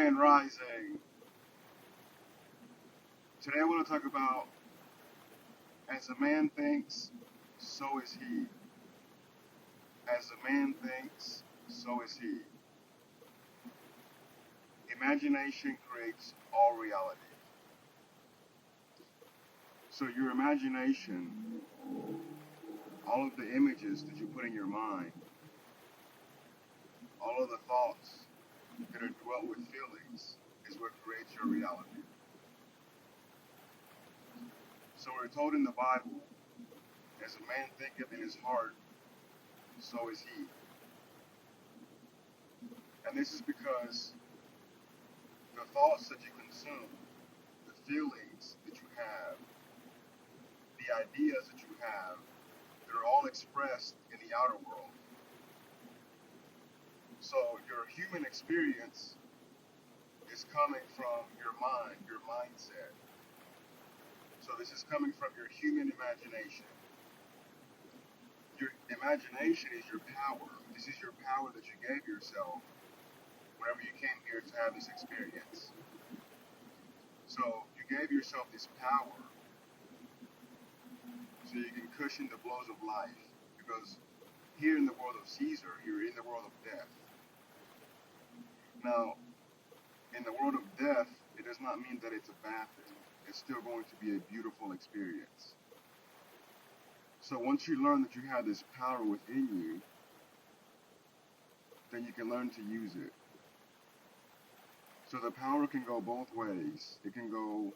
Grand Rising. Today I want to talk about as a man thinks, so is he. As a man thinks, so is he. Imagination creates all reality. So your imagination, all of the images that you put in your mind, all of the thoughts that are dwelt with feelings is what creates your reality. So we're told in the Bible, as a man thinketh in his heart, so is he. And this is because the thoughts that you consume, the feelings that you have, the ideas that you have, they're all expressed in the outer world. So your human experience is coming from your mind, your mindset. So this is coming from your human imagination. Your imagination is your power. This is your power that you gave yourself whenever you came here to have this experience. So you gave yourself this power so you can cushion the blows of life. Because here in the world of Caesar, you're in the world of death. Now, in the world of death, it does not mean that it's a bad thing. It's still going to be a beautiful experience. So once you learn that you have this power within you, then you can learn to use it. So the power can go both ways. It can go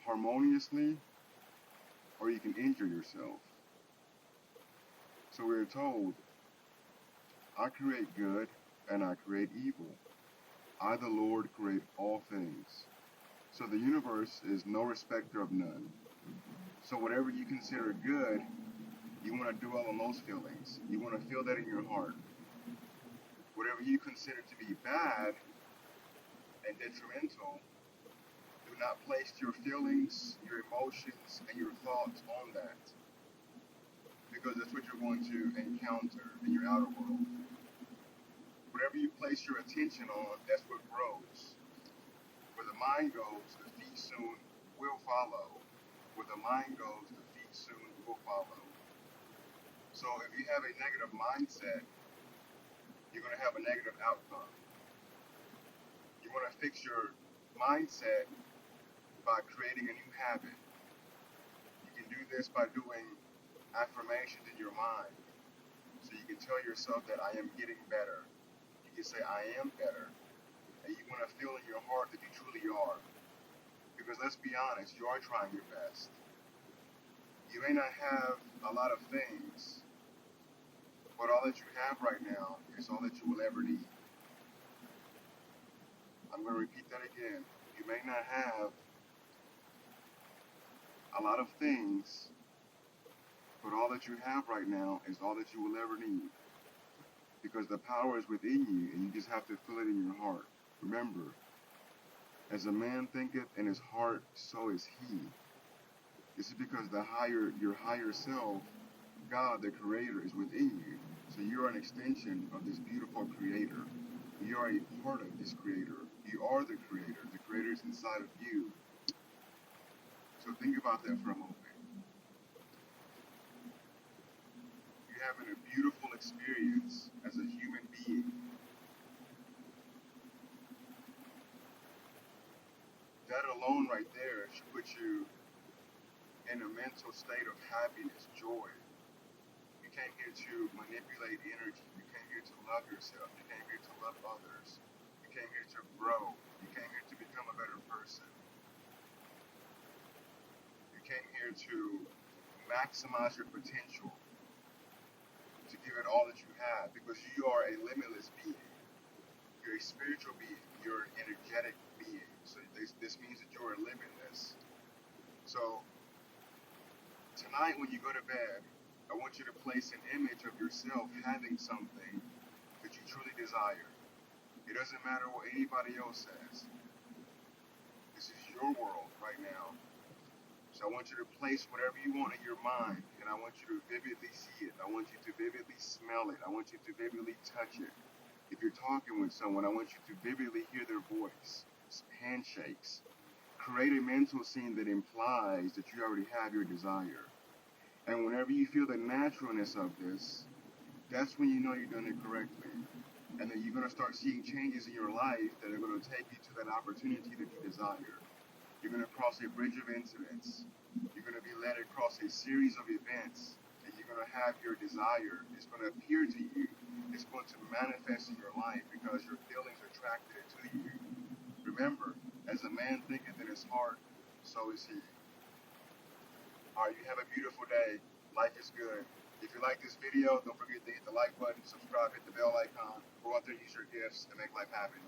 harmoniously, or you can injure yourself. So we're told, I create good and I create evil. I, the Lord, create all things. So the universe is no respecter of none. So whatever you consider good, you want to dwell on those feelings. You want to feel that in your heart. Whatever you consider to be bad and detrimental, do not place your feelings, your emotions, and your thoughts on that. Because that's what you're going to encounter in your outer world. Whatever you place your attention on, that's what grows. Where the mind goes, the feet soon will follow. Where the mind goes, the feet soon will follow. So if you have a negative mindset, you're going to have a negative outcome. You want to fix your mindset by creating a new habit. You can do this by doing affirmations in your mind. So you can tell yourself that I am getting better. You can say I am better. And you want to feel in your heart that you truly are. Because let's be honest, you are trying your best. You may not have a lot of things, but all that you have right now is all that you will ever need. I'm going to repeat that again. You may not have a lot of things, but all that you have right now is all that you will ever need. Because the power is within you, and you just have to feel it in your heart. Remember, as a man thinketh in his heart, so is he. This is because your higher self, God, the Creator, is within you. So you are an extension of this beautiful Creator. You are a part of this Creator. You are the Creator. The Creator is inside of you. So think about that for a moment. You're having a beautiful experience as a human being. That alone right there should put you in a mental state of happiness, joy. You came here to manipulate energy. You came here to love yourself. You came here to love others. You came here to grow. You came here to become a better person. You came here to maximize your potential, to give it all that you have, because you are a limitless being. You're a spiritual being. You're an energetic being. So this means that you are limitless. So tonight when you go to bed, I want you to place an image of yourself having something that you truly desire. It doesn't matter what anybody else says. This is your world right now. So I want you to place whatever you want in your mind, and I want you to vividly see it. I want you to vividly smell it. I want you to vividly touch it. If you're talking with someone, I want you to vividly hear their voice, handshakes. Create a mental scene that implies that you already have your desire. And whenever you feel the naturalness of this, that's when you know you're doing it correctly. And then you're going to start seeing changes in your life that are going to take you to that opportunity that you desire. You're going to cross a bridge of incidents. You're going to be led across a series of events, and you're going to have your desire. It's going to appear to you. It's going to manifest in your life because your feelings attracted it to you. Remember, as a man thinketh in his heart, so is he. All right, you have a beautiful day. Life is good. If you like this video, don't forget to hit the like button, subscribe, hit the bell icon, go out there and use your gifts and make life happen.